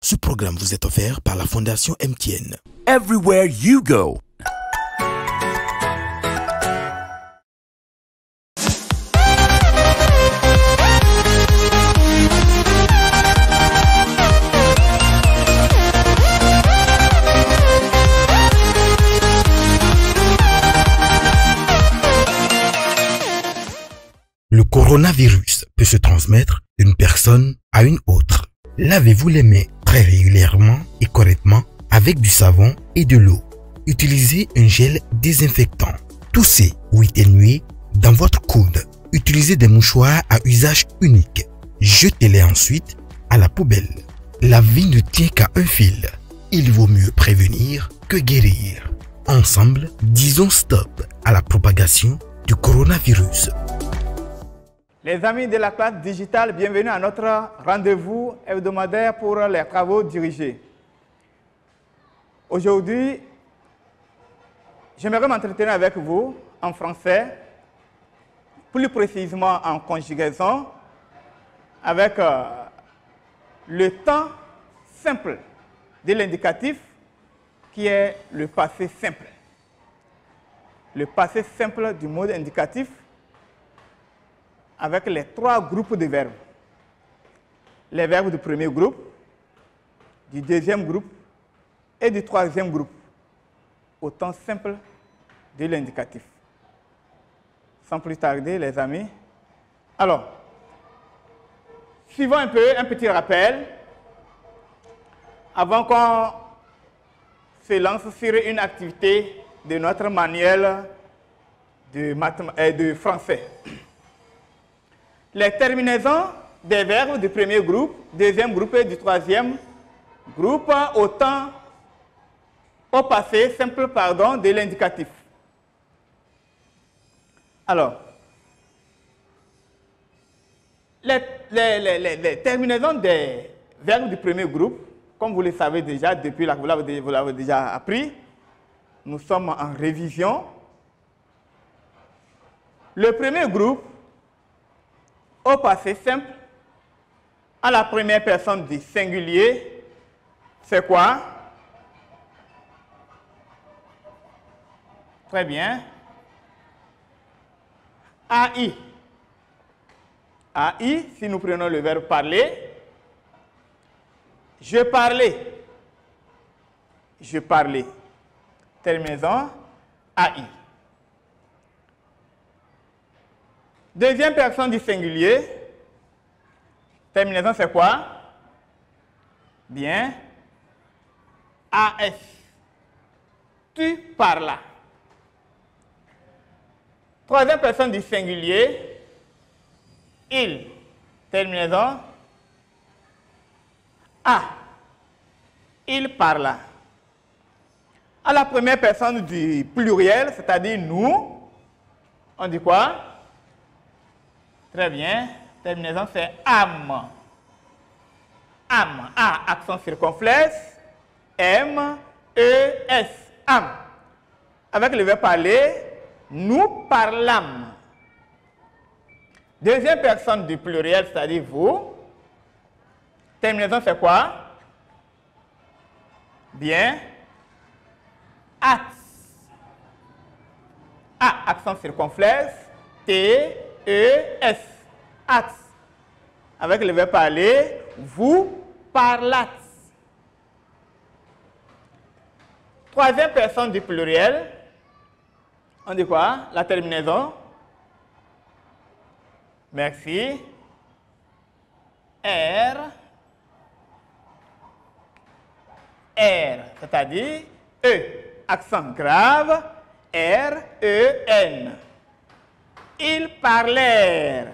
Ce programme vous est offert par la Fondation MTN. Everywhere you go. Le coronavirus peut se transmettre d'une personne à une autre. Lavez-vous les mains très régulièrement et correctement avec du savon et de l'eau. Utilisez un gel désinfectant. Toussez ou éternuez dans votre coude. Utilisez des mouchoirs à usage unique. Jetez-les ensuite à la poubelle. La vie ne tient qu'à un fil. Il vaut mieux prévenir que guérir. Ensemble, disons stop à la propagation du coronavirus. Les amis de la classe digitale, bienvenue à notre rendez-vous hebdomadaire pour les travaux dirigés. Aujourd'hui, j'aimerais m'entretenir avec vous en français, plus précisément en conjugaison, avec le temps simple de l'indicatif qui est le passé simple. Le passé simple du mode indicatif avec les trois groupes de verbes. Les verbes du premier groupe, du deuxième groupe et du troisième groupe, au temps simple de l'indicatif. Sans plus tarder, les amis. Alors, suivons un petit rappel avant qu'on se lance sur une activité de notre manuel de français. Les terminaisons des verbes du premier groupe, deuxième groupe et du troisième groupe au passé simple de l'indicatif. Alors, les terminaisons des verbes du premier groupe, comme vous le savez déjà, depuis là, vous l'avez déjà appris, nous sommes en révision. Le premier groupe, au passé simple, à la première personne du singulier, c'est quoi? Très bien. AI. AI, si nous prenons le verbe parler, je parlais. Je parlais. Terminaison AI. Deuxième personne du singulier, terminaison c'est quoi? Bien. AS. Tu parlas. Troisième personne du singulier, il. Terminaison A. Il parla. À la première personne du pluriel, c'est-à-dire nous, on dit quoi? Très bien. Terminaison, c'est âme. Âme. A, accent circonflexe. M, E, S. Âme. Avec le verbe parler, nous parlâmes. Deuxième personne du pluriel, c'est-à-dire vous. Terminaison, c'est quoi? Bien. At. A, accent circonflexe. T, E-S, at. Avec le verbe parler, vous parlâtes. Troisième personne du pluriel, on dit quoi? La terminaison. Merci. R. R, c'est-à-dire E, accent grave, R, E, N. Ils parlèrent.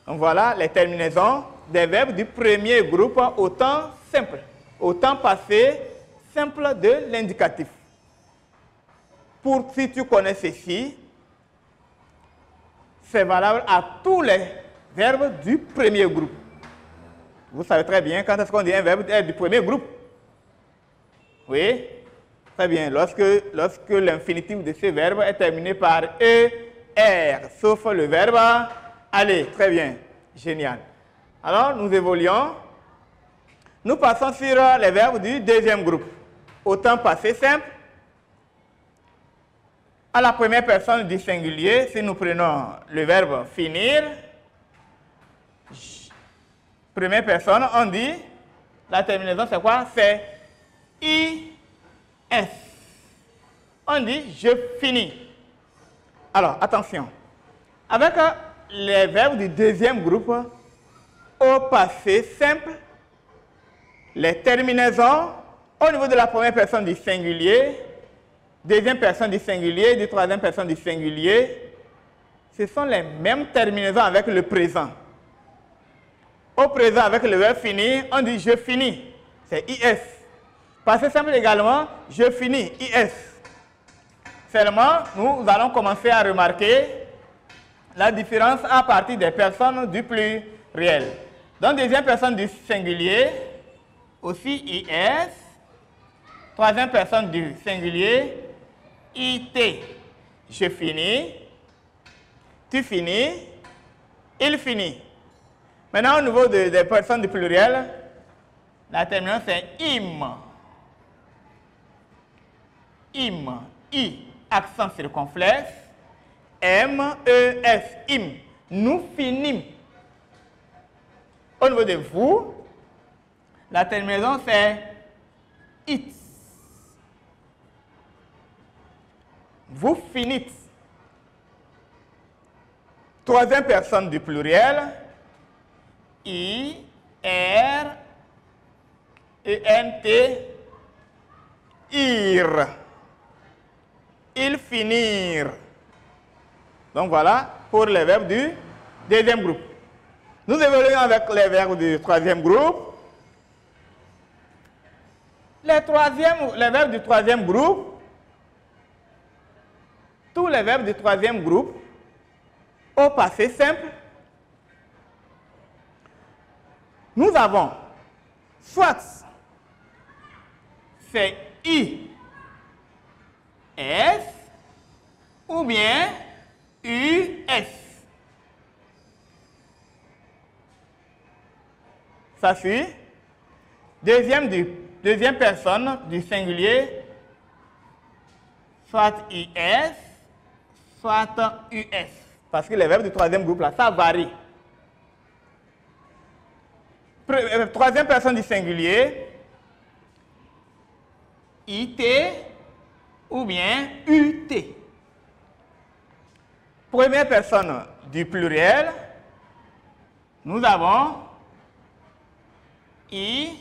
Donc voilà les terminaisons des verbes du premier groupe au temps simple, au temps passé simple de l'indicatif. Si tu connais ceci, c'est valable à tous les verbes du premier groupe. Vous savez très bien quand est-ce qu'on dit un verbe du premier groupe. Oui, très bien. Lorsque l'infinitif de ce verbe est terminé par E, R, sauf le verbe aller. Très bien. Génial. Alors, nous évoluons. Nous passons sur les verbes du deuxième groupe. Au temps passé simple, à la première personne du singulier, si nous prenons le verbe finir, première personne, on dit, la terminaison c'est quoi? C'est IS. On dit je finis. Alors, attention. Avec les verbes du deuxième groupe, au passé simple, les terminaisons au niveau de la première personne du singulier, deuxième personne du singulier, du troisième personne du singulier, ce sont les mêmes terminaisons avec le présent. Au présent, avec le verbe finir, on dit je finis, c'est IS. Passé simple également, je finis, IS. Seulement, nous allons commencer à remarquer la différence à partir des personnes du pluriel. Donc, deuxième personne du singulier, aussi IS. Troisième personne du singulier, IT. Je finis, tu finis, il finit. Maintenant, au niveau des personnes du pluriel, la terminaison c'est IM. IM. I, accent circonflexe. M, E, S. IM. Nous finîmes. Au niveau de vous, la terminaison c'est IT. Vous finissez. Troisième personne du pluriel, I, R, E, N, T, ir. Ils finirent. Donc voilà pour les verbes du deuxième groupe. Nous évoluons avec les verbes du troisième groupe. Les verbes du troisième groupe, tous les verbes du troisième groupe, au passé simple, nous avons soit c'est I, S, ou bien US. Ça suit. Deuxième personne du singulier, soit IS, soit US. Parce que les verbes du troisième groupe, là, ça varie. Troisième personne du singulier, IT ou bien UT. Première personne du pluriel, nous avons I,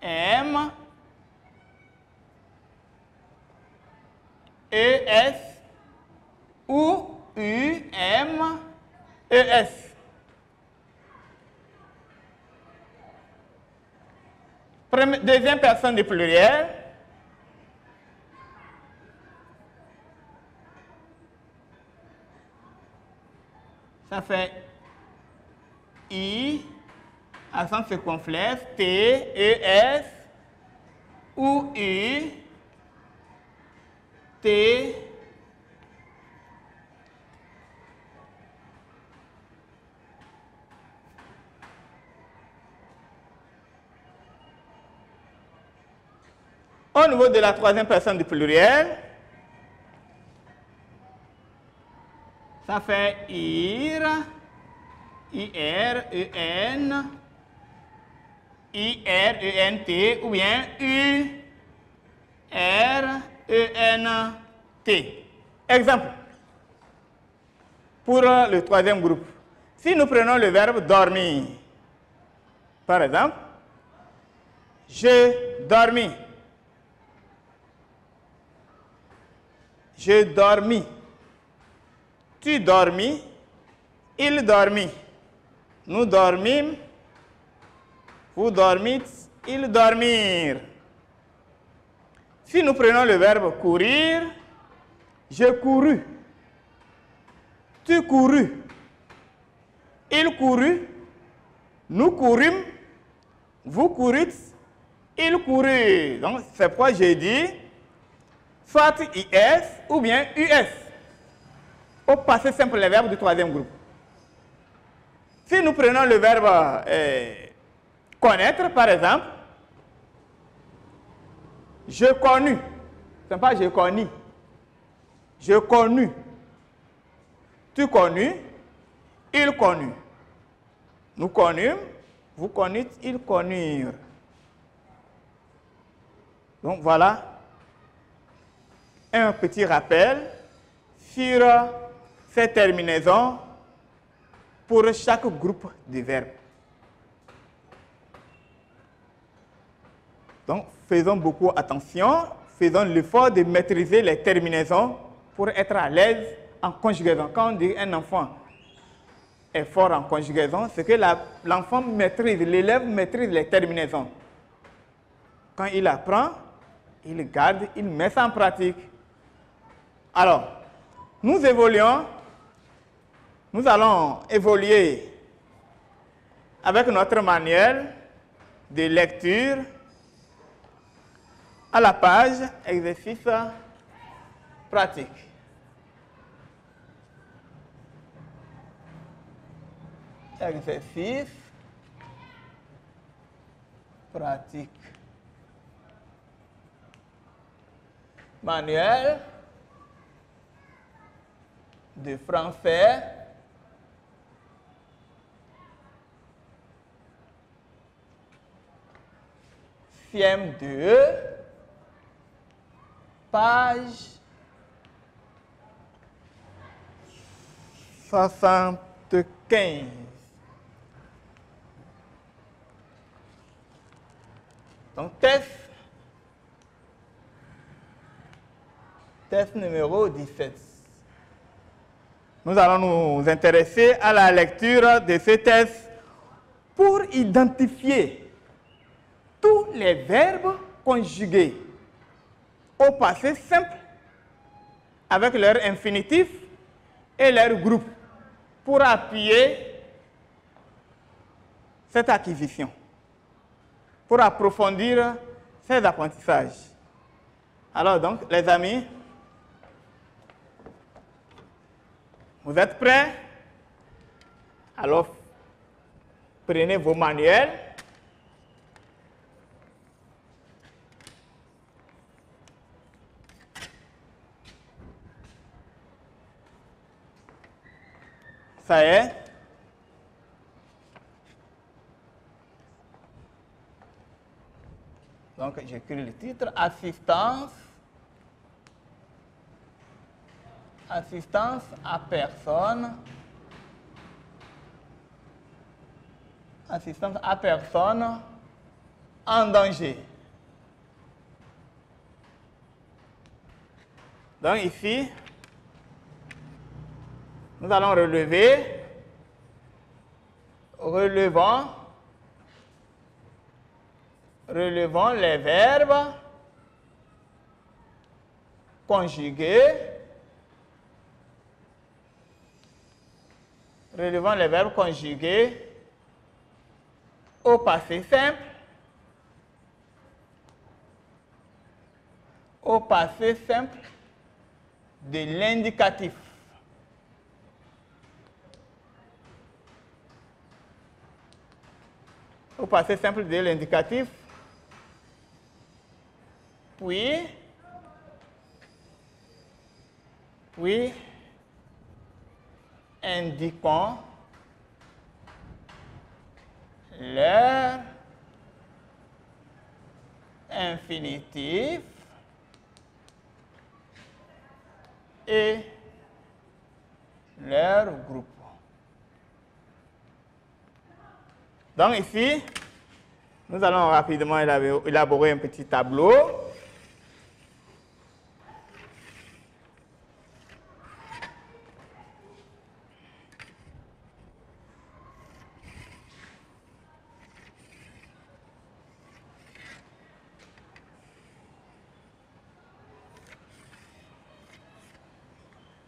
M, ES ou U, M, ES. Deuxième personne du pluriel, ça fait I, accent circonflexe, T, E, S, ou U, T, au niveau de la troisième personne du pluriel, ça fait IR, IR, EN, IR, ENT, ou bien U, R, ENT. Exemple, pour le troisième groupe, si nous prenons le verbe dormir, par exemple, je dormis, je dormis, tu dormis, il dormit, nous dormîmes, vous dormîtes, ils dormirent. Si nous prenons le verbe courir, je courus, tu courus, il courut, nous courûmes, vous courûtes, il courut. Donc c'est pourquoi j'ai dit soit IS ou bien US. Au passé simple, les verbes du troisième groupe. Si nous prenons le verbe connaître, par exemple, je connu. Ce n'est pas je connu. Je connu. Tu connu. Il connu. Nous connûmes. Vous connûtes. Ils connurent. Donc voilà un petit rappel sur ces terminaisons pour chaque groupe de verbes. Donc, faisons beaucoup attention, faisons l'effort de maîtriser les terminaisons pour être à l'aise en conjugaison. Quand on dit un enfant est fort en conjugaison, c'est que l'enfant maîtrise, l'élève maîtrise les terminaisons. Quand il apprend, il garde, il met ça en pratique. Alors, nous allons évoluer avec notre manuel de lecture à la page exercice pratique. Exercice pratique. Manuel de français CM2, page 75. Donc, test numéro 17. Nous allons nous intéresser à la lecture de ce test pour identifier tous les verbes conjugués au passé simple avec leur infinitif et leur groupe pour appuyer cette acquisition, pour approfondir ces apprentissages. Alors donc, les amis, vous êtes prêts? Alors, prenez vos manuels. Ça y est. Donc, j'écris le titre, assistance à personne. Assistance à personne en danger. Donc, ici, nous allons relevons les verbes conjugués. Relevons les verbes conjugués au passé simple. Au passé simple de l'indicatif. Au passé simple de l'indicatif, puis indiquons leur infinitif et leur groupe. Donc ici, nous allons rapidement élaborer un petit tableau.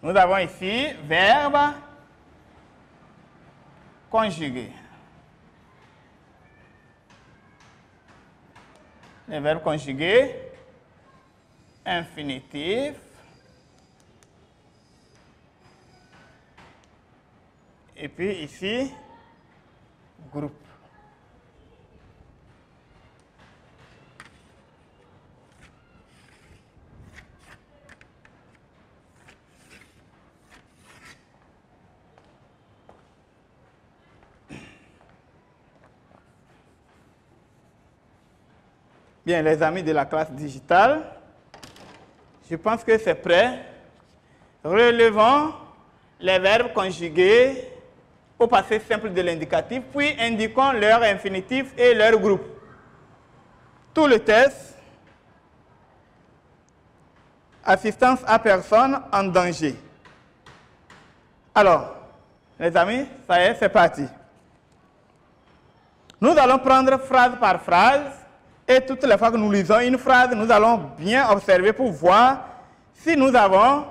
Nous avons ici verbe conjugué. Les verbes conjugués, infinitif, et puis ici, groupe. Bien, les amis de la classe digitale, je pense que c'est prêt. Relevons les verbes conjugués au passé simple de l'indicatif, puis indiquons leur infinitif et leur groupe. Tout le test. Assistance à personne en danger. Alors, les amis, ça y est, c'est parti. Nous allons prendre phrase par phrase et toutes les fois que nous lisons une phrase, nous allons bien observer pour voir si nous avons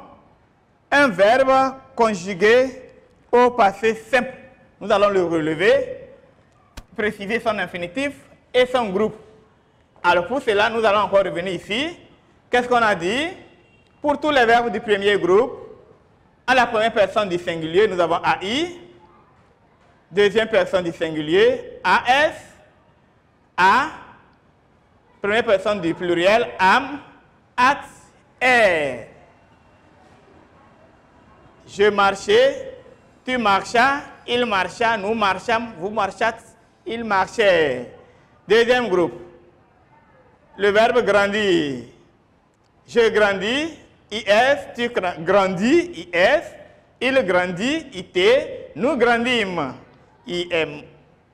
un verbe conjugué au passé simple. Nous allons le relever, préciser son infinitif et son groupe. Alors pour cela, nous allons encore revenir ici. Qu'est-ce qu'on a dit? Pour tous les verbes du premier groupe, à la première personne du singulier, nous avons AI. Deuxième personne du singulier, AS. A. Première personne du pluriel, AM. AT. R. Je marchais, tu marchas, il marcha, nous marchâmes, vous marchâtes, il marchait. Deuxième groupe, le verbe grandir. Je grandis, IS, tu grandis, IS, il grandit, IT, nous grandîmes, IM,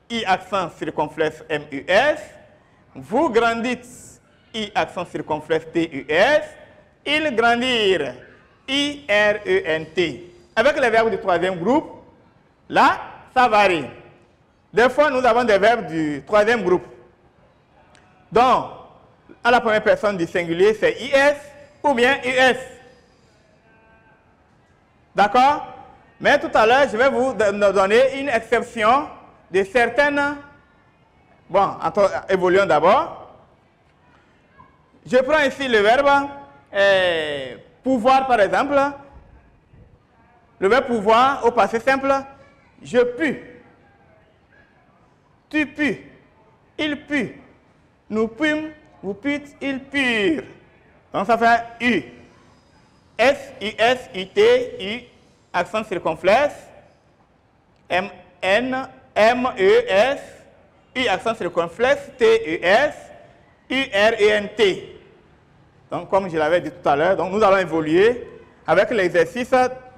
I accent circonflexe MUS, vous grandissez, I accent circonflexe TUS, ils grandirent, IRENT. Avec les verbes du troisième groupe, là, ça varie. Des fois, nous avons des verbes du troisième groupe. Donc, à la première personne du singulier, c'est IS ou bien US. D'accord? Mais tout à l'heure, je vais vous donner une exception de certaines... Bon, évoluons d'abord. Je prends ici le verbe pouvoir, par exemple. Le verbe pouvoir au passé simple, je pue. Tu pues. Il pue. Nous pûmes, vous pûtes, ils purent. Donc ça fait U. S, US, IT, U, accent circonflexe. M, N, M, E, S, U, accent circonflexe, T, E, S, U, R, E, N, T. Donc comme je l'avais dit tout à l'heure, nous allons évoluer avec l'exercice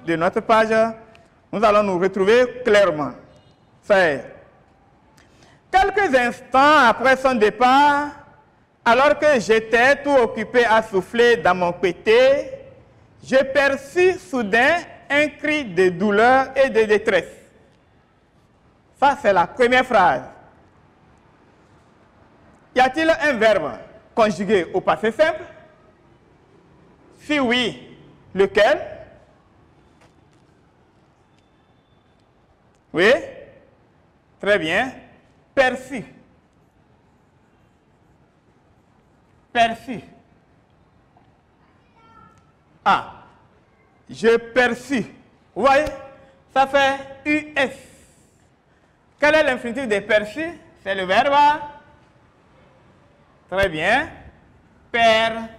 de notre page. Nous allons nous retrouver clairement. C'est quelques instants après son départ, alors que j'étais tout occupé à souffler dans mon côté, je perçus soudain un cri de douleur et de détresse. Ça, c'est la première phrase. Y a-t-il un verbe conjugué au passé simple? Si oui, lequel? Oui? Très bien. Perçu. Perçu. Ah. Je perçus. Vous voyez? Ça fait US. Quel est l'infinitif de perçu? C'est le verbe. Très bien. Percevoir.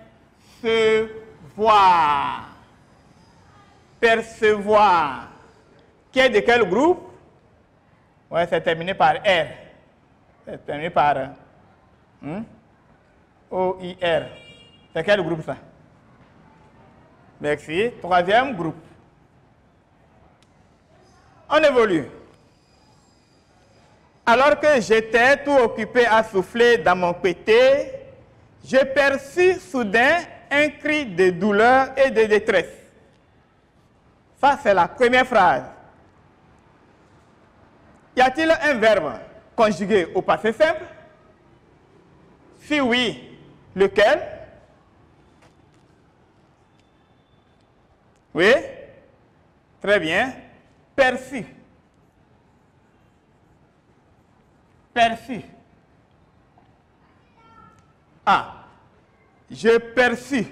Percevoir. Qui est de quel groupe? Oui, c'est terminé par R. C'est terminé par O-I-R. C'est quel groupe ça? Merci. Troisième groupe. On évolue. Alors que j'étais tout occupé à souffler dans mon côté, je perçus soudain un cri de douleur et de détresse. Ça, c'est la première phrase. Y a-t-il un verbe conjugué au passé simple? Si oui, lequel? Oui? Très bien. Perçu. Perçu. Ah. Je perçus.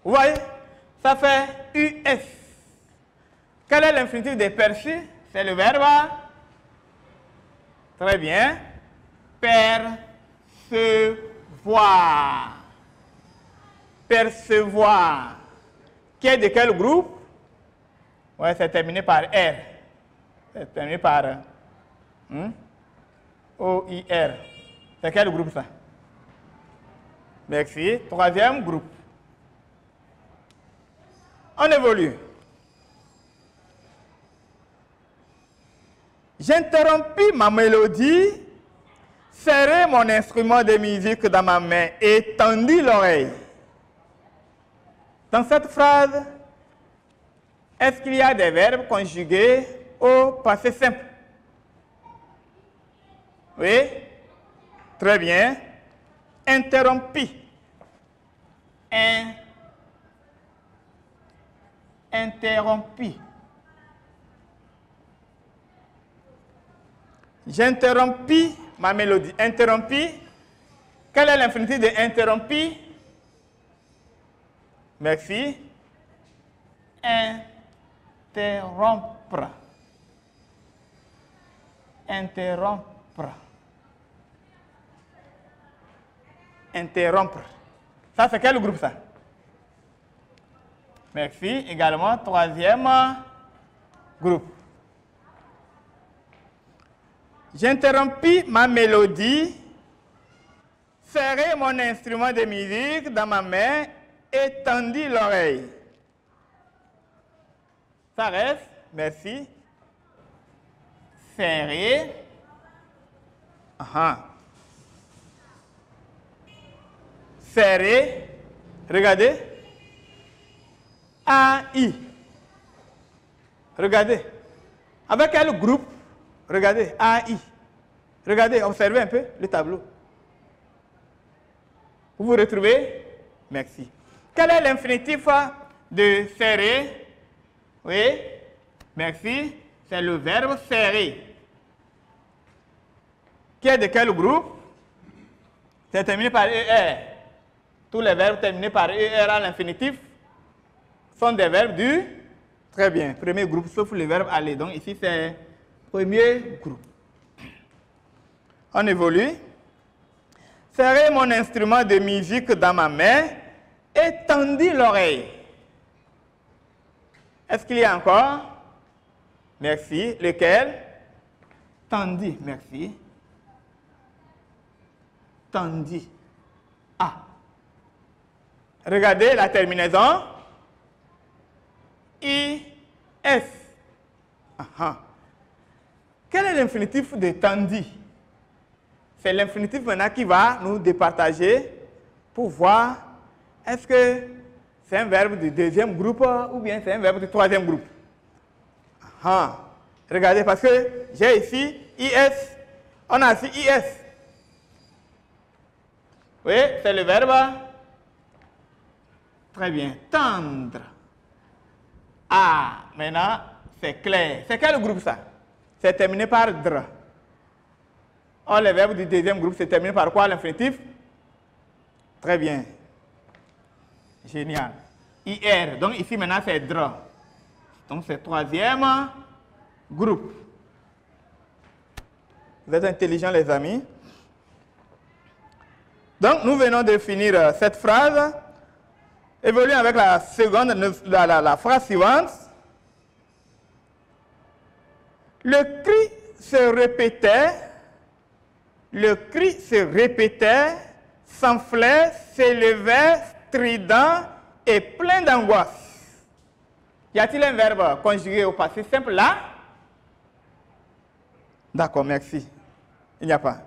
Vous voyez? Ça fait US. Quel est l'infinitif de perçu? C'est le verbe. Très bien. Percevoir. Percevoir. Qui est de quel groupe? Oui, c'est terminé par R. C'est terminé par O-I-R. C'est quel groupe ça? Merci. Troisième groupe. On évolue. J'interrompis ma mélodie, serrai mon instrument de musique dans ma main et tendis l'oreille. Dans cette phrase, est-ce qu'il y a des verbes conjugués au passé simple? Oui? Très bien. Interrompis. Interrompis. J'interrompis ma mélodie. Interrompis. Quel est l'infinitif de interrompis? Merci. Interrompre. Interrompre. Interrompre. Ça, c'est quel groupe, ça? Merci. Également, troisième groupe. J'interrompis ma mélodie, serrai mon instrument de musique dans ma main et tendis l'oreille. Ça reste. Merci. Serrer. Serrer. Regardez. AI. Regardez. Avec quel groupe? Regardez. AI. Regardez, observez un peu le tableau. Vous vous retrouvez? Merci. Quel est l'infinitif de serrer? Oui. Merci. C'est le verbe serrer. Qui est de quel groupe? C'est terminé par ER. Tous les verbes terminés par ER à l'infinitif sont des verbes du... Très bien. Premier groupe, sauf le verbe aller. Donc ici, c'est premier groupe. On évolue. Serrer mon instrument de musique dans ma main et tendis l'oreille. Est-ce qu'il y a encore? Merci. Lequel? Tendis. Merci. Tendis. Ah. Regardez la terminaison. IS. Quel est l'infinitif de tendis? C'est l'infinitif maintenant qui va nous départager pour voir est-ce que c'est un verbe du deuxième groupe ou bien c'est un verbe du troisième groupe. Regardez, parce que j'ai ici IS, on a ici IS. Oui, c'est le verbe. Très bien, tendre. Ah, maintenant, c'est clair. C'est quel groupe ça? C'est terminé par dr. Or, le verbe du deuxième groupe, c'est terminé par quoi, l'infinitif? Très bien. Génial. IR. Donc, ici, maintenant, c'est dr. Donc, c'est troisième groupe. Vous êtes intelligents, les amis. Donc, nous venons de finir cette phrase. Évoluons avec la seconde, la phrase suivante. Le cri se répétait, s'enflait, s'élevait, strident et plein d'angoisse. Y a-t-il un verbe conjugué au passé simple là? D'accord, merci. Il n'y a pas.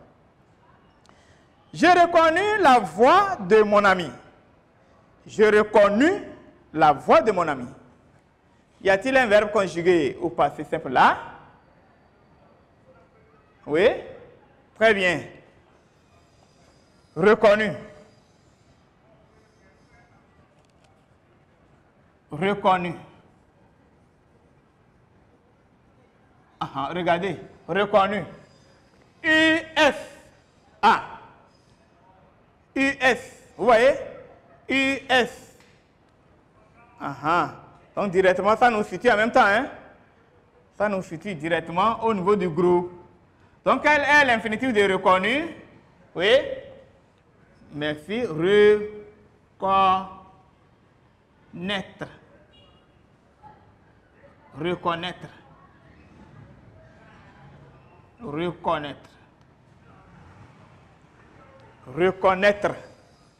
J'ai reconnu la voix de mon ami. J'ai reconnu la voix de mon ami. Y a-t-il un verbe conjugué au passé simple là? Oui? Très bien. Reconnu. Reconnu. Regardez. Reconnu. US. Ah. US. Vous voyez? US. Donc directement, ça nous situe en même temps. Hein? Ça nous situe directement au niveau du groupe. Donc, quel est l'infinitif de reconnu? Oui. Merci. Reconnaître. Reconnaître. Reconnaître. Reconnaître.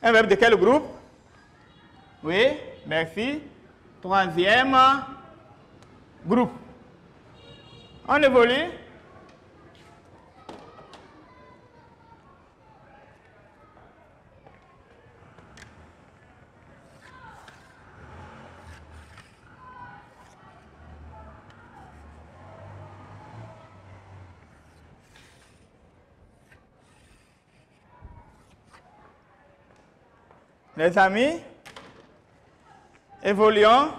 Un verbe de quel groupe? Oui, merci. Troisième groupe. On évolue. Les amis, évoluons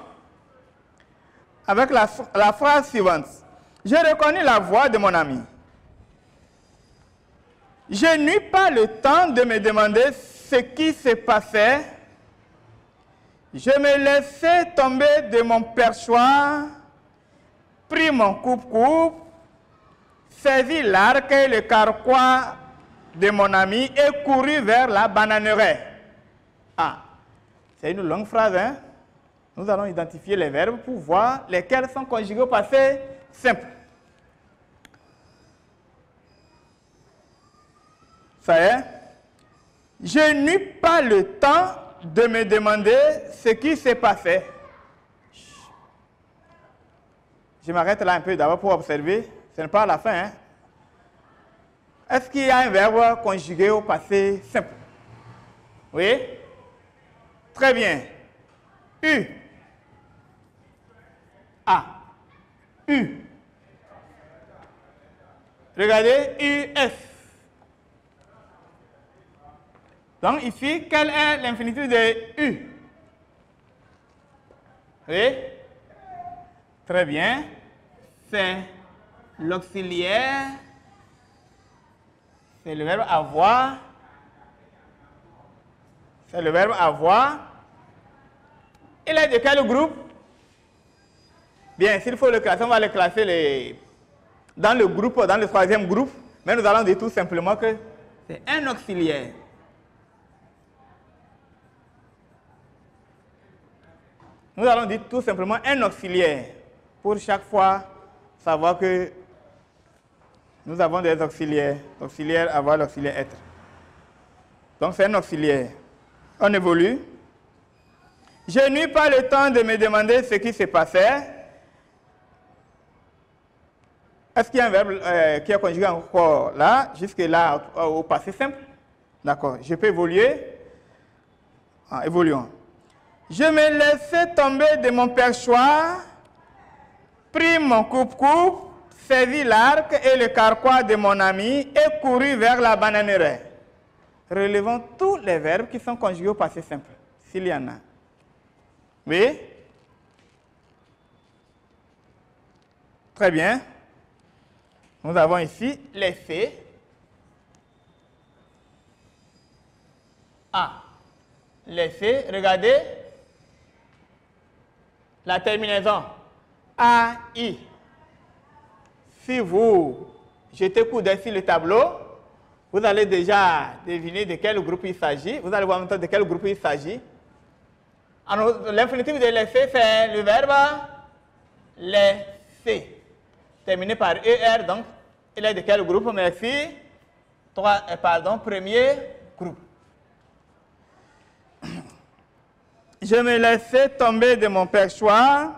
avec la phrase suivante. J'ai reconnu la voix de mon ami. Je n'eus pas le temps de me demander ce qui se passait. Je me laissai tomber de mon perchoir, pris mon coupe-coupe, saisis l'arc et le carquois de mon ami et courus vers la bananeraie. Ah, c'est une longue phrase, hein? Nous allons identifier les verbes pour voir lesquels sont conjugués au passé simple. Ça y est. Je n'eus pas le temps de me demander ce qui s'est passé. Je m'arrête là un peu d'abord pour observer. Ce n'est pas la fin, hein? Est-ce qu'il y a un verbe conjugué au passé simple? Oui? Très bien. U. A. U. Regardez, US. Donc ici, quel est l'infinitif de U? Oui? Très bien. C'est l'auxiliaire. C'est le verbe avoir. C'est le verbe avoir. Il est de quel groupe? Bien, s'il faut le classer, on va le classer dans le groupe, dans le troisième groupe. Mais nous allons dire tout simplement que c'est un auxiliaire. Nous allons dire tout simplement un auxiliaire. Pour chaque fois savoir que nous avons des auxiliaires. Auxiliaire, avoir, l'auxiliaire, être. Donc c'est un auxiliaire. On évolue. Je n'eus pas le temps de me demander ce qui se passait. Est-ce qu'il y a un verbe qui est conjugué encore là, jusque-là, au passé simple? D'accord. Je peux évoluer. Ah, évoluons. Je me laissais tomber de mon perchoir, pris mon coupe-coupe, saisis l'arc et le carquois de mon ami et courus vers la bananeraie. Relevons tous les verbes qui sont conjugués au passé simple, s'il y en a. Oui? Très bien. Nous avons ici les faits. Ah, les faits, regardez. La terminaison AI. Si vous jetez coup d'œil sur le tableau, vous allez déjà deviner de quel groupe il s'agit. Vous allez voir maintenant de quel groupe il s'agit. L'infinitif de laisser, c'est le verbe laisser. Terminé par ER, donc il est de quel groupe? Merci. Premier groupe. Je me laissais tomber de mon perchoir,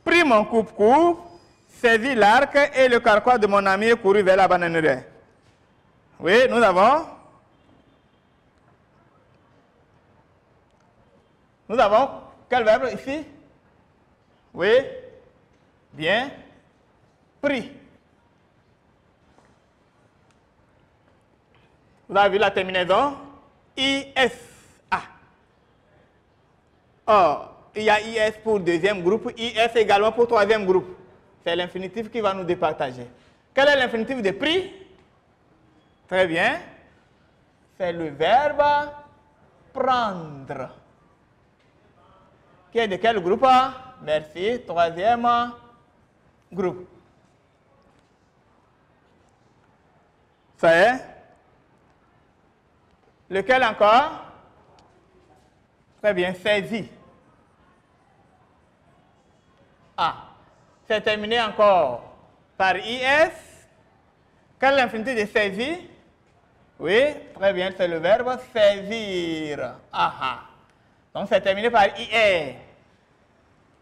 pris mon coupe-coupe, saisis l'arc et le carquois de mon ami et couru vers la bananeraie. Oui, nous avons. Nous avons quel verbe ici? Oui. Bien. Pris. Vous avez vu la terminaison? IS. Or, il y a IS pour deuxième groupe, IS également pour troisième groupe. C'est l'infinitif qui va nous départager. Quel est l'infinitif de pris? Très bien. C'est le verbe prendre. Qui est de quel groupe? Merci. Troisième groupe. Ça y est? Lequel encore? Très bien. Saisi. Ah, c'est terminé encore par IS. Quel est l'infinitif de saisi? Oui, très bien, c'est le verbe saisir. Aha. Donc c'est terminé par IR.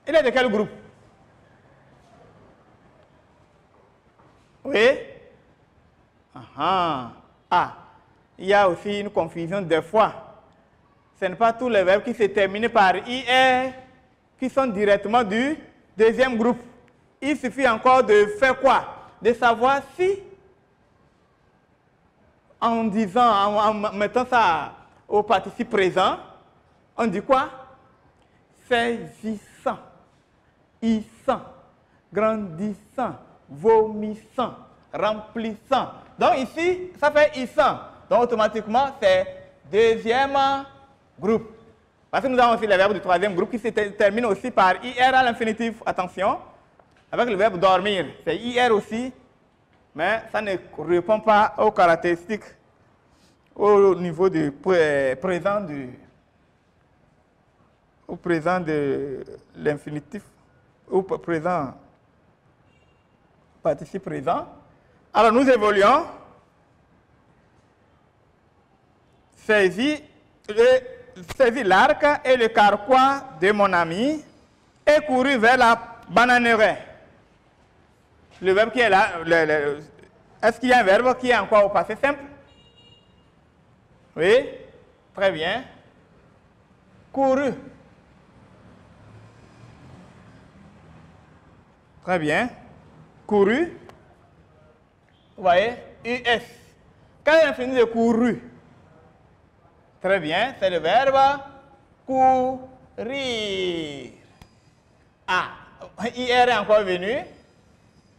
Il est de quel groupe? Oui. Aha. Ah, il y a aussi une confusion des fois. Ce n'est pas tous les verbes qui se terminent par IR qui sont directement du deuxième groupe. Il suffit encore de faire quoi? De savoir si, en disant, en mettant ça au participe présent, on dit quoi? Saisissant, issant, grandissant, vomissant, remplissant. Donc ici, ça fait issant. Donc automatiquement, c'est deuxième groupe. Parce que nous avons aussi les verbes du troisième groupe qui se terminent aussi par IR à l'infinitif. Attention, avec le verbe dormir, c'est IR aussi, mais ça ne répond pas aux caractéristiques au niveau du présent au présent de l'infinitif, au présent participe présent. Alors nous évoluons. Saisis l'arc et le carquois de mon ami et couru vers la bananeraie. Le verbe qui est là, est-ce qu'il y a un verbe qui est encore au passé simple? Oui, très bien. Couru. Très bien. Couru. Vous voyez, US. Quel est l'infini de couru? Très bien, c'est le verbe courir. Ah, IR est encore venu.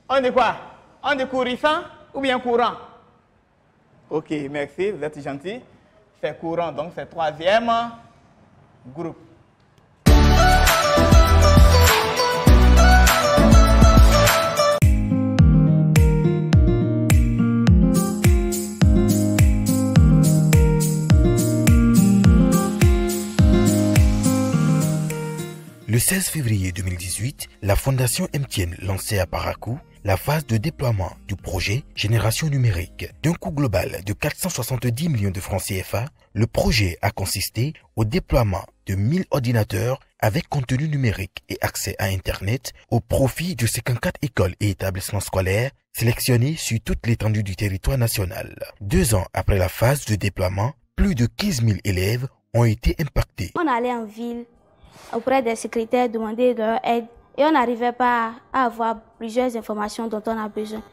On dit quoi? On dit courissant ou bien courant? Ok, merci, vous êtes gentil. C'est courant, donc c'est troisième groupe. Le 16 février 2018, la Fondation MTN lançait à Parakou la phase de déploiement du projet Génération numérique. D'un coût global de 470 millions de francs CFA, le projet a consisté au déploiement de 1000 ordinateurs avec contenu numérique et accès à Internet au profit de 54 écoles et établissements scolaires sélectionnés sur toute l'étendue du territoire national. 2 ans après la phase de déploiement, plus de 15 000 élèves ont été impactés. On allait en ville auprès des secrétaires demander leur aide et on n'arrivait pas à avoir plusieurs informations dont on a besoin.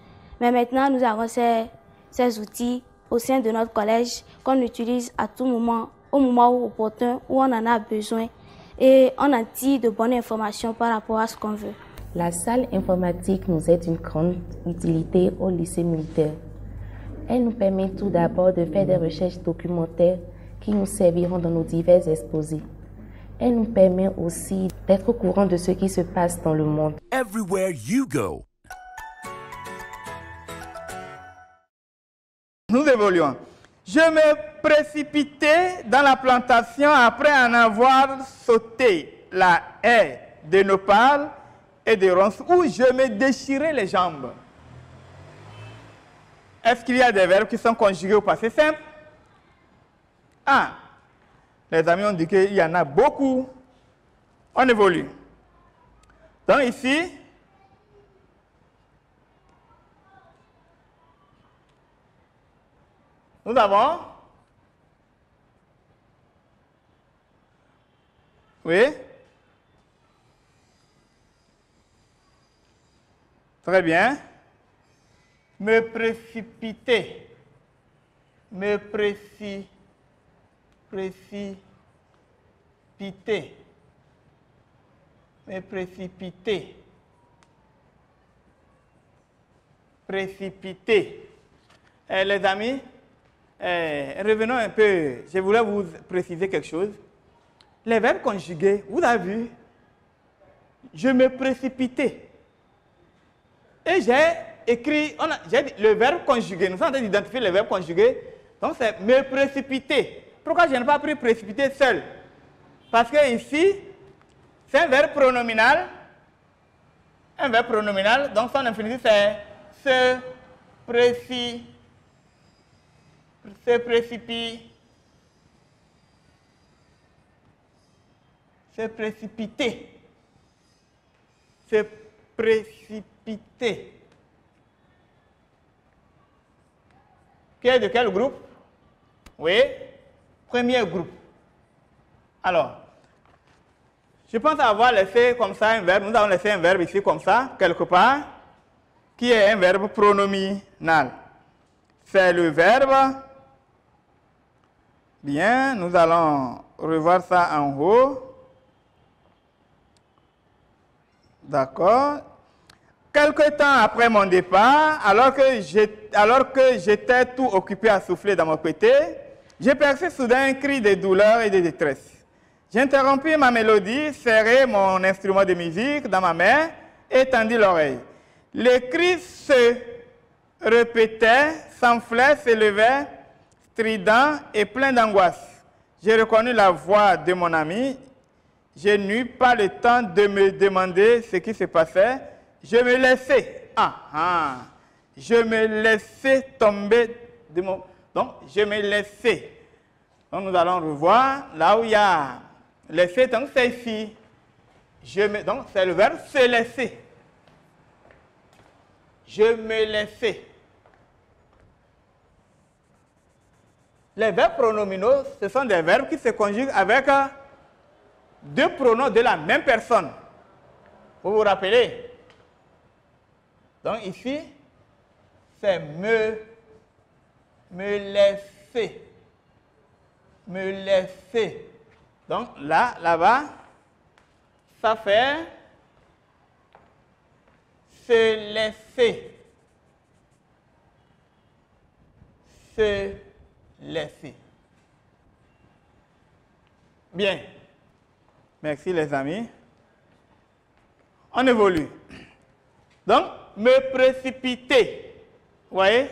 Mais maintenant, nous avons ces outils au sein de notre collège qu'on utilise à tout moment, au moment opportun où on en a besoin et on en tire de bonnes informations par rapport à ce qu'on veut. La salle informatique nous est d'une grande utilité au lycée militaire. Elle nous permet tout d'abord de faire des recherches documentaires qui nous serviront dans nos divers exposés. Elle nous permet aussi d'être au courant de ce qui se passe dans le monde. Everywhere you go. Nous évoluons. Je me précipitais dans la plantation après en avoir sauté la haie de nopals et de ronces où je me déchirais les jambes. Est-ce qu'il y a des verbes qui sont conjugués au passé simple? Ah, les amis ont dit qu'il y en a beaucoup. On évolue. Donc ici, nous avons, oui, très bien, me précipiter, me précipiter, me précipiter, précipiter. Les amis, revenons un peu, je voulais vous préciser quelque chose. Les verbes conjugués, vous avez vu, je me précipitais. Et j'ai écrit, j'ai dit le verbe conjugué, nous sommes en train d'identifier le verbe conjugué, donc c'est me précipiter. Pourquoi je n'ai pas pris précipiter seul? Parce que ici, c'est un verbe pronominal. Un verbe pronominal, donc son infinitif c'est se Se précipiter. Se précipiter. Se précipiter. Qui est de quel groupe? Oui, premier groupe. Alors, je pense avoir laissé comme ça un verbe. Nous avons laissé un verbe ici comme ça, quelque part, qui est un verbe pronominal. C'est le verbe. Bien, nous allons revoir ça en haut. D'accord. Quelque temps après mon départ, alors que j'étais tout occupé à souffler dans mon côté, j'ai perçu soudain un cri de douleur et de détresse. J'interrompis ma mélodie, serrai mon instrument de musique dans ma main et tendis l'oreille. Le cri se répétait, s'enflait, s'élevait, strident et plein d'angoisse. J'ai reconnu la voix de mon ami. Je n'eus pas le temps de me demander ce qui se passait. Je me laissais. Je me laissais tomber de mon... Donc, je me laissais. Donc, nous allons revoir là où il y a laisser. Donc, c'est ici. Donc, c'est le verbe se laisser. Je me laissais. Les verbes pronominaux, ce sont des verbes qui se conjuguent avec deux pronoms de la même personne. Vous vous rappelez? Donc ici, c'est me laisser. Me laisser. Donc là-bas, ça fait se laisser. Se laisser. Bien. Merci les amis. On évolue. Donc, me précipiter. Vous voyez?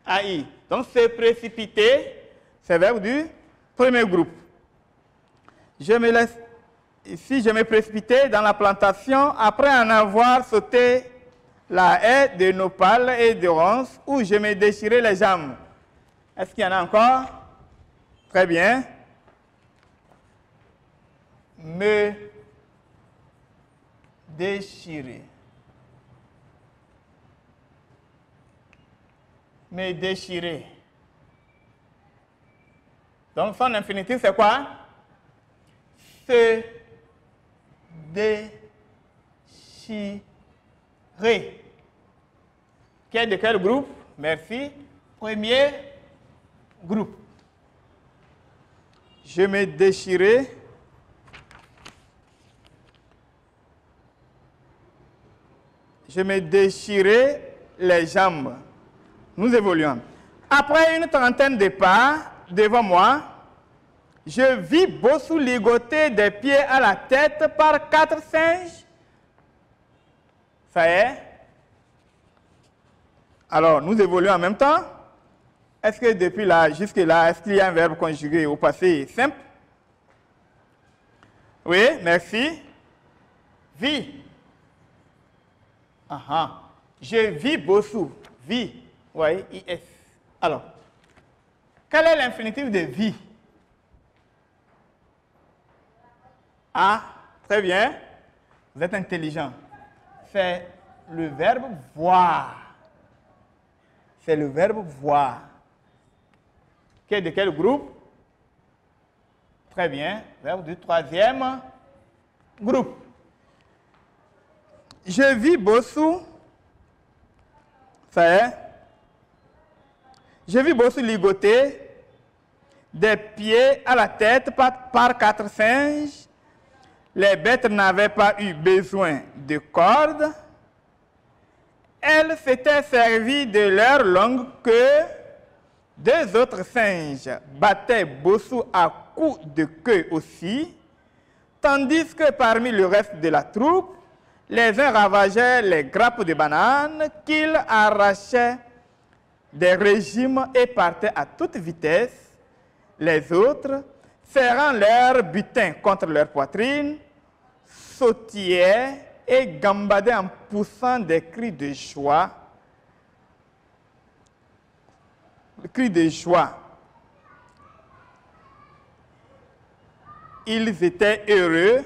AI. Donc, se précipiter, c'est le verbe du premier groupe. Je me laisse. Ici, je me précipitais dans la plantation après en avoir sauté la haie de nopals et de ronces où je me déchirais les jambes. Est-ce qu'il y en a encore? Très bien. Me déchirer. Me déchirer. Donc, son infinitif, c'est quoi? Se déchirer. Qui est de quel groupe? Merci. Premier groupe. Je me déchirais. Je me déchirais les jambes. Nous évoluons. Après une trentaine de pas devant moi, je vis Bossou ligoter des pieds à la tête par 4 singes. Ça y est. Alors, nous évoluons en même temps. Est-ce que depuis là, jusque là, est-ce qu'il y a un verbe conjugué au passé simple? Oui, merci. Vis. Je vis Bossou. Vis. Oui, IS. Alors, quel est l'infinitif de vie? Très bien. Vous êtes intelligent. C'est le verbe voir. C'est le verbe voir. Qui est de quel groupe? Très bien. Verbe du troisième groupe. Je vis Bossou. Ça y est. Je vis Bossou ligoter des pieds à la tête par 4 singes. Les bêtes n'avaient pas eu besoin de cordes. Elles s'étaient servies de leur longue queue. 2 autres singes battaient Bossou à coups de queue aussi, tandis que parmi le reste de la troupe, les uns ravageaient les grappes de bananes qu'ils arrachaient des régimes et partaient à toute vitesse. Les autres, serrant leur butin contre leur poitrine, sautillaient et gambadaient en poussant des cris de joie. Cris de joie. ils étaient heureux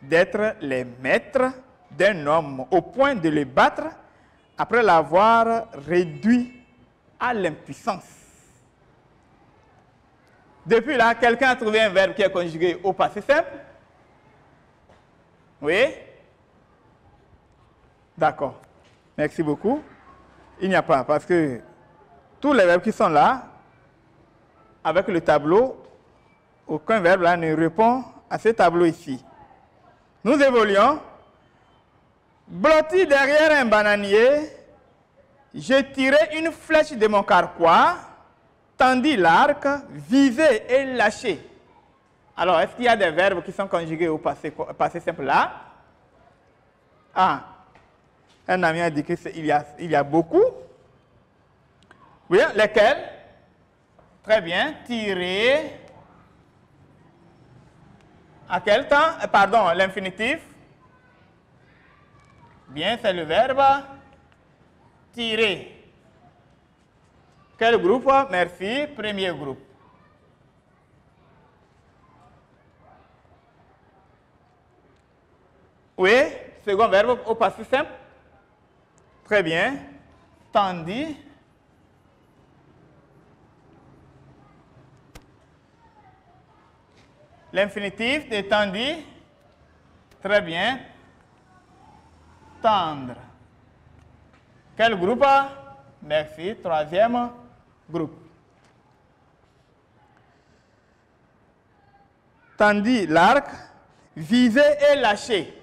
d'être les maîtres d'un homme au point de le battre après l'avoir réduit à l'impuissance. Depuis là, quelqu'un a trouvé un verbe qui est conjugué au passé simple? Oui? D'accord. Merci beaucoup. Il n'y a pas, parce que tous les verbes qui sont là, avec le tableau, aucun verbe là ne répond à ce tableau ici. Nous évoluons. Blotti derrière un bananier, j'ai tiré une flèche de mon carquois, tendis l'arc, visé et lâché. Alors, est-ce qu'il y a des verbes qui sont conjugués au passé simple là? Ah, un ami a dit qu'il y a beaucoup. Oui, lesquels? Très bien. Tirer. À quel temps? Pardon, l'infinitif. Bien, c'est le verbe tirer. Quel groupe? Merci. Premier groupe. Oui, second verbe au passé simple. Très bien. Tandis. L'infinitif de tandis. Très bien. Tendre. Quel groupe? Merci. Troisième groupe. Tandis l'arc, viser et lâcher.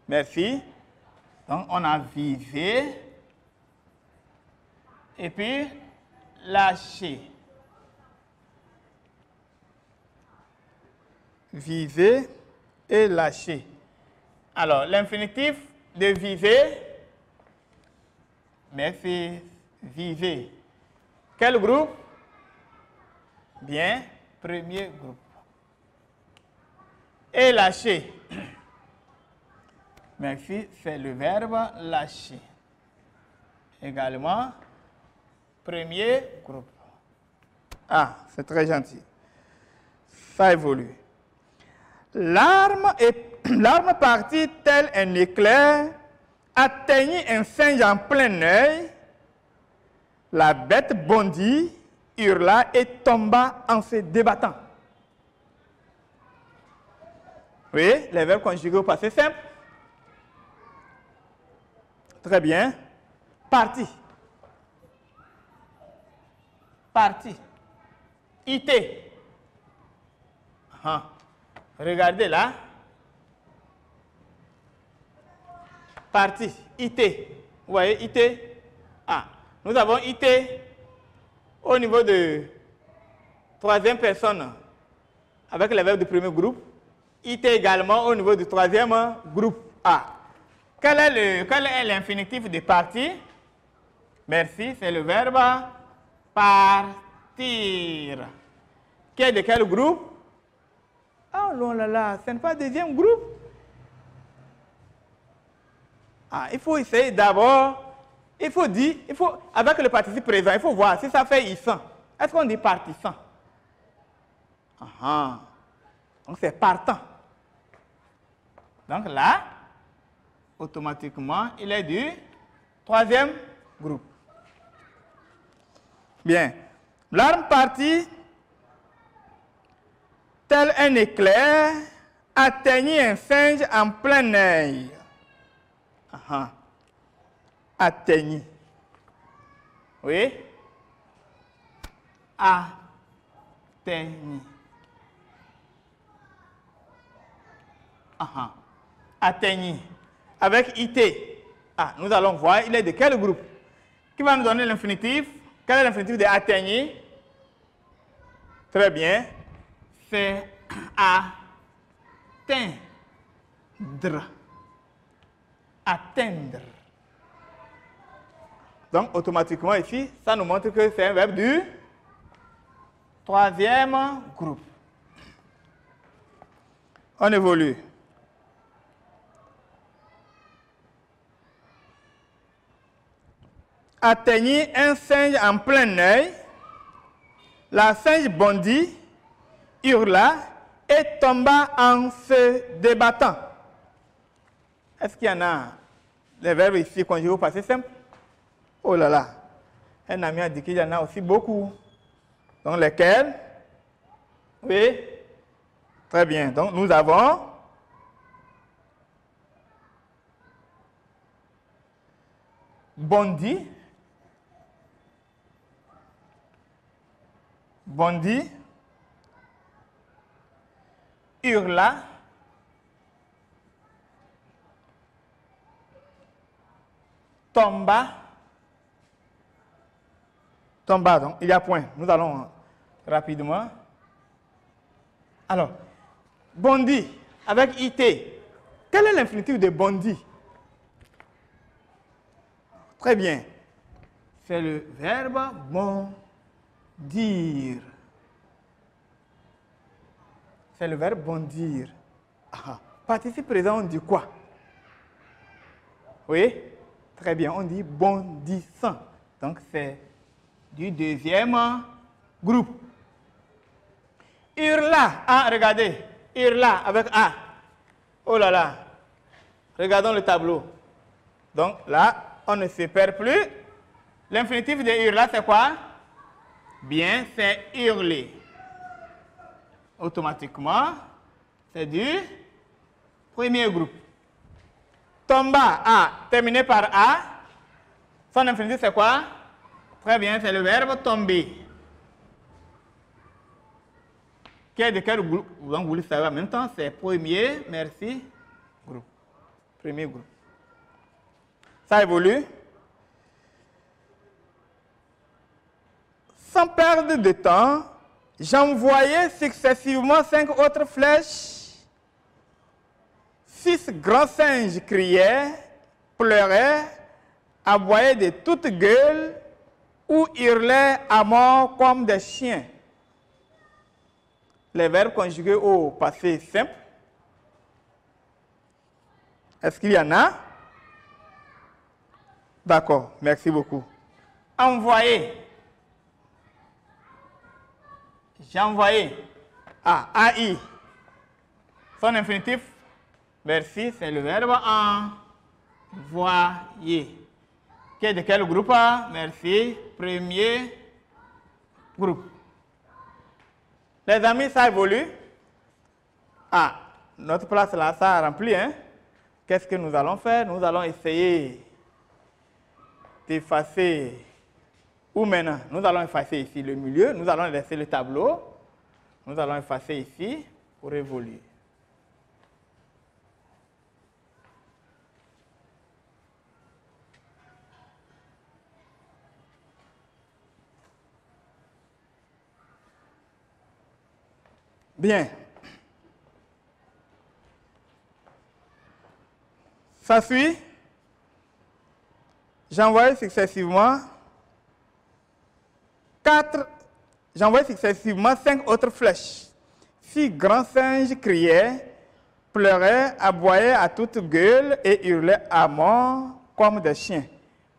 Merci. Donc, on a visé et puis lâcher. Viser et lâcher. Alors, l'infinitif de viser, merci, viser. Quel groupe? Bien, premier groupe. Et lâcher. Merci, c'est le verbe lâcher. Également, premier groupe. Ah, c'est très gentil. Ça évolue. L'arme partit tel un éclair, atteignit un singe en plein œil. La bête bondit, hurla et tomba en se débattant. Oui, les verbes conjugués au passé simple. Très bien. Parti. Parti. Ité. Regardez là. Parti. Ité. Vous voyez, ité. Ah, nous avons ité au niveau de troisième personne avec les verbes du premier groupe. Ité également au niveau du troisième groupe A. Quel est l'infinitif de partir? Merci, c'est le verbe partir. Qui est de quel groupe? Oh là là, ce n'est pas le deuxième groupe. Ah, il faut essayer d'abord, avec le participe présent, il faut voir si ça fait issant. Est-ce qu'on dit partisan? Donc c'est partant. Donc là, automatiquement, il est du troisième groupe. Bien. L'arme partit, tel un éclair, atteignit un singe en plein œil. Atteignit. Oui. Atteignit. Atteignit. Avec IT. Ah, nous allons voir, il est de quel groupe? Qui va nous donner l'infinitif? Quel est l'infinitif de atteignit? Très bien. C'est atteindre. Atteindre. Donc, automatiquement ici, ça nous montre que c'est un verbe du troisième groupe. On évolue. Atteignit un singe en plein œil. La singe bondit, hurla et tomba en se débattant. Est-ce qu'il y en a des verbes ici conjugués au passé simple? Oh là là, un ami a dit qu'il y en a aussi beaucoup. Donc lesquels? Oui, très bien. Donc nous avons bondi, bondi, hurla, tomba, tomba. Donc il y a point. Nous allons rapidement. Alors, bondi avec IT. Quel est l'infinitif de bondi? Très bien. C'est le verbe bondir. C'est le verbe bondir. Ah, participe présent, on dit quoi? Oui? Très bien, on dit bondissant. Donc c'est du deuxième groupe. Hurla. Ah, regardez. Hurla avec A. Oh là là. Regardons le tableau. Donc là, on ne se perd plus. L'infinitif de hurla, c'est quoi? Bien, c'est hurler. Automatiquement, c'est du premier groupe. Tomba, A, terminé par A. Son infinitif, c'est quoi? Très bien, c'est le verbe tomber. Qui est de quel groupe? Donc, vous le savez en même temps, c'est premier, merci, groupe. Premier groupe. Ça évolue. Sans perdre de temps, j'envoyais successivement 5 autres flèches. 6 grands singes criaient, pleuraient, aboyaient de toutes gueules ou hurlaient à mort comme des chiens. Les verbes conjugués au passé simple. Est-ce qu'il y en a? D'accord, merci beaucoup. Envoyer. J'ai envoyé. Ah, AI. Son infinitif, merci, c'est le verbe envoyer. Qui est de quel groupe? Merci, premier groupe. Les amis, ça évolue. Ah, notre place là, ça a rempli, hein? Qu'est-ce que nous allons faire? Nous allons essayer d'effacer. Où maintenant? Nous allons effacer ici le milieu. Nous allons laisser le tableau. Nous allons effacer ici pour évoluer. Bien. Ça suit. J'envoie successivement 5 autres flèches. 6 grands singes criaient, pleuraient, aboyaient à toute gueule et hurlaient à mort comme des chiens.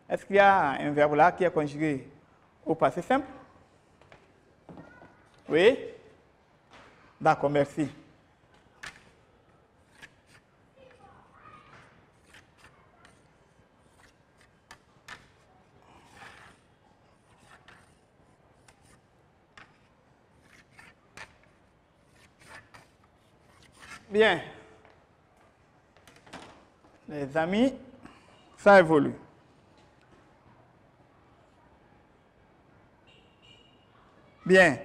Est-ce qu'il y a un verbe là qui est conjugué au passé simple? Oui? D'accord, merci. Bien. Les amis, ça évolue. Bien.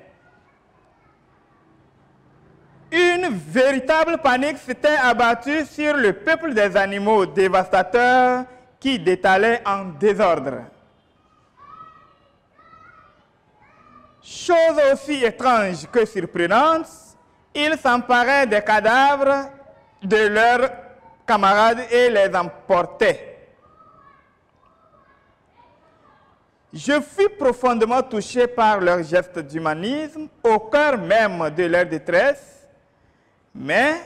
Une véritable panique s'était abattue sur le peuple des animaux dévastateurs qui détalaient en désordre. Chose aussi étrange que surprenante, ils s'emparaient des cadavres de leurs camarades et les emportaient. Je fus profondément touché par leur geste d'humanisme au cœur même de leur détresse, mais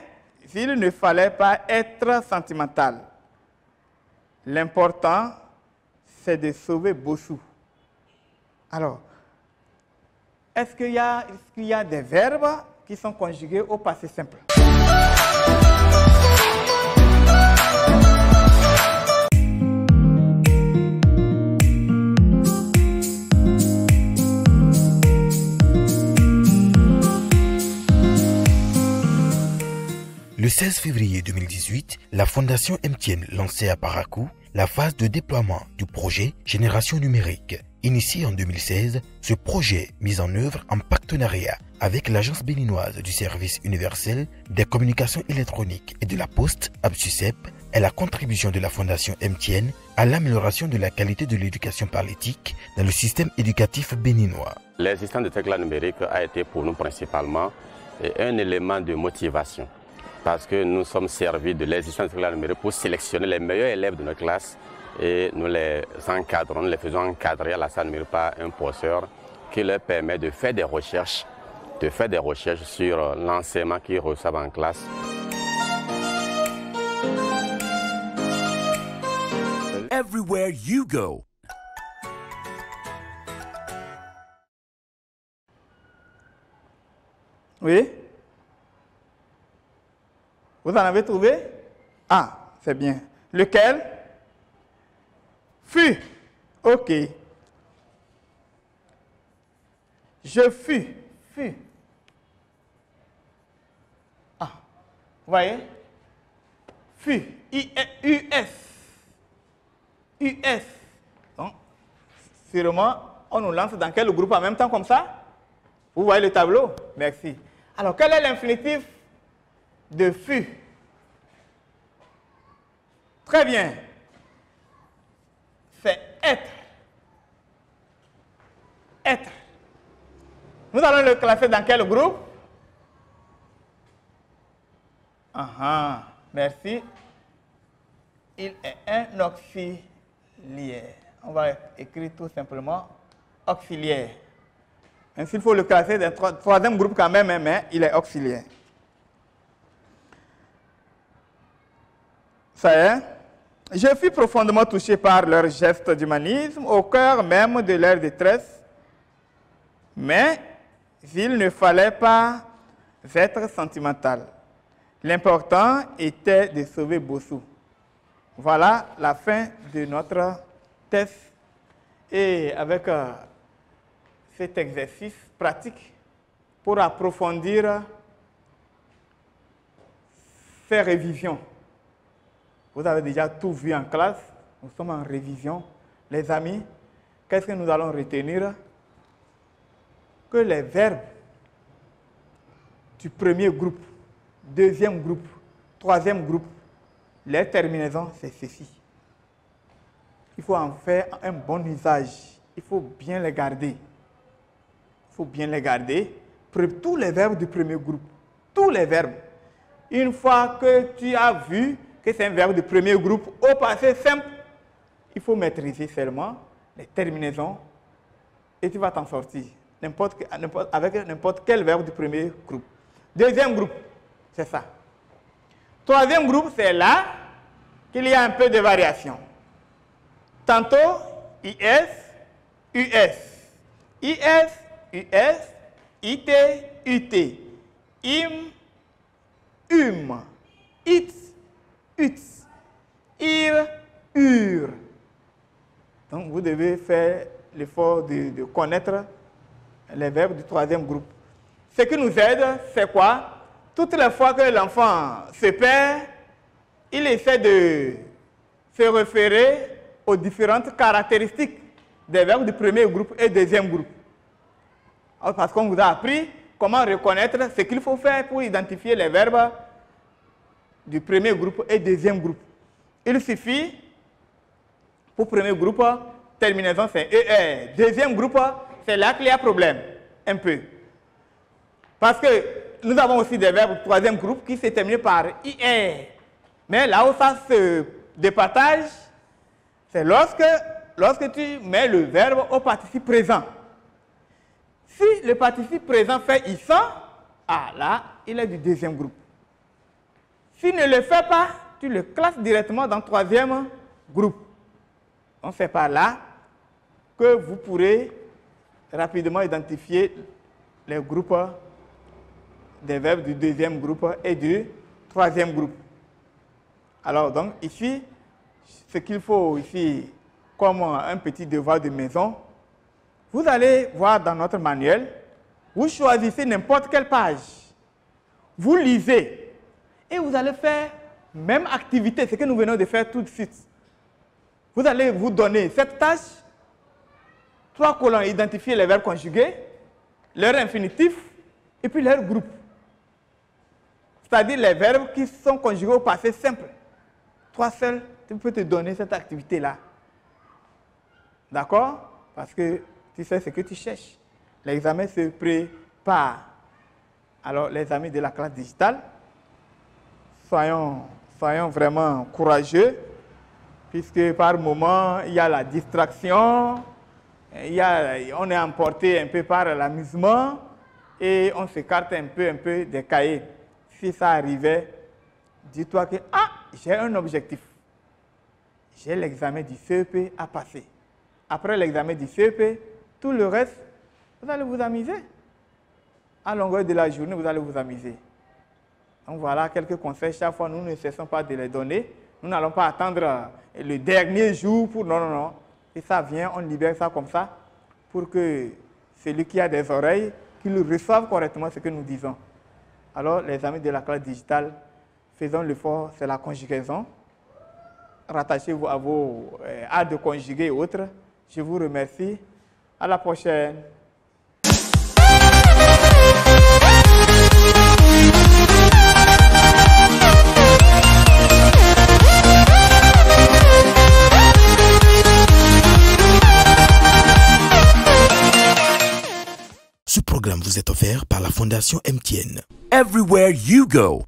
il ne fallait pas être sentimental. L'important, c'est de sauver Bossou. Alors, est-ce qu'il y a des verbes qui sont conjugués au passé simple. Le 16 février 2018, la Fondation MTN lançait à Parakou la phase de déploiement du projet Génération numérique. Initié en 2016, ce projet mis en œuvre en partenariat avec l'Agence béninoise du service universel des communications électroniques et de la poste, ABSUCEP, est la contribution de la Fondation MTN à l'amélioration de la qualité de l'éducation par l'éthique dans le système éducatif béninois. L'existence de cette classe numérique a été pour nous principalement un élément de motivation, parce que nous sommes servis de l'existence de cette classe numérique pour sélectionner les meilleurs élèves de notre classe et nous les encadrons, nous les faisons encadrer à la salle numérique par un professeur qui leur permet de faire des recherches sur l'enseignement qu'ils reçoivent en classe. Everywhere you go. Oui? Vous en avez trouvé? Ah, c'est bien. Lequel? Fus. OK. Je fus. Fus. Ah, vous voyez? Fus. U-S. US. Donc, sûrement, on nous lance dans quel groupe en même temps comme ça? Vous voyez le tableau? Merci. Alors, quel est l'infinitif de fut? Très bien. C'est être. Être. Nous allons le classer dans quel groupe? Merci. Il est un auxiliaire. On va écrire tout simplement auxiliaire. Ainsi, il faut le classer dans le troisième groupe quand même, mais il est auxiliaire. Ça y est. Je fus profondément touché par leur geste d'humanisme, au cœur même de leur détresse. Mais il ne fallait pas être sentimental. L'important était de sauver Bossou. Voilà la fin de notre test. Et avec cet exercice pratique pour approfondir ces révisions. Vous avez déjà tout vu en classe. Nous sommes en révision. Les amis, qu'est-ce que nous allons retenir? Que les verbes du premier groupe, deuxième groupe, troisième groupe, les terminaisons, c'est ceci. Il faut en faire un bon usage. Il faut bien les garder. Il faut bien les garder. Tous les verbes du premier groupe. Tous les verbes. Une fois que tu as vu que c'est un verbe du premier groupe au passé simple, il faut maîtriser seulement les terminaisons et tu vas t'en sortir avec n'importe quel verbe du premier groupe. Deuxième groupe, c'est ça. Troisième groupe, c'est là qu'il y a un peu de variation. Tantôt, IS, US. IS, US, IT, UT. IM, IT, UTS. IR, UR. Donc, vous devez faire l'effort de connaître les verbes du troisième groupe. Ce qui nous aide, c'est quoi? Toutes les fois que l'enfant se perd, il essaie de se référer aux différentes caractéristiques des verbes du premier groupe et deuxième groupe. Alors, parce qu'on vous a appris comment reconnaître ce qu'il faut faire pour identifier les verbes du premier groupe et deuxième groupe. Il suffit, pour premier groupe, terminaison c'est ER. Deuxième groupe, c'est là qu'il y a problème, un peu. Parce que nous avons aussi des verbes du troisième groupe qui se terminent par IR. Mais là où ça se départage, c'est lorsque tu mets le verbe au participe présent. Si le participe présent fait ISA, là, il est du deuxième groupe. S'il ne le fait pas, tu le classes directement dans le troisième groupe. Donc c'est par là que vous pourrez rapidement identifier les groupes des verbes du deuxième groupe et du troisième groupe. Alors donc ici, ce qu'il faut ici comme un petit devoir de maison, vous allez voir dans notre manuel, vous choisissez n'importe quelle page, vous lisez et vous allez faire même activité, ce que nous venons de faire tout de suite. Vous allez vous donner cette tâche, 3 colonnes, identifier les verbes conjugués, leur infinitif et puis leur groupe. C'est-à-dire les verbes qui sont conjugués au passé simple. Toi seul, tu peux te donner cette activité-là. D'accord? Parce que tu sais ce que tu cherches. L'examen se prépare. Alors, les amis de la classe digitale, soyons vraiment courageux, puisque par moment, il y a la distraction, on est emporté un peu par l'amusement et on s'écarte un peu des cahiers. Si ça arrivait, dis-toi que j'ai un objectif. J'ai l'examen du CEP à passer. Après l'examen du CEP, tout le reste, vous allez vous amuser. À longueur de la journée, vous allez vous amuser. Donc voilà quelques conseils. Chaque fois, nous ne cessons pas de les donner. Nous n'allons pas attendre le dernier jour pour... Non. Et ça vient, on libère ça comme ça pour que celui qui a des oreilles, qu'il reçoive correctement ce que nous disons. Alors, les amis de la classe digitale, faisons l'effort, c'est la conjugaison. Rattachez-vous à vos arts de conjuguer et autres. Je vous remercie. À la prochaine. Ce programme vous est offert par la Fondation MTN. Everywhere you go.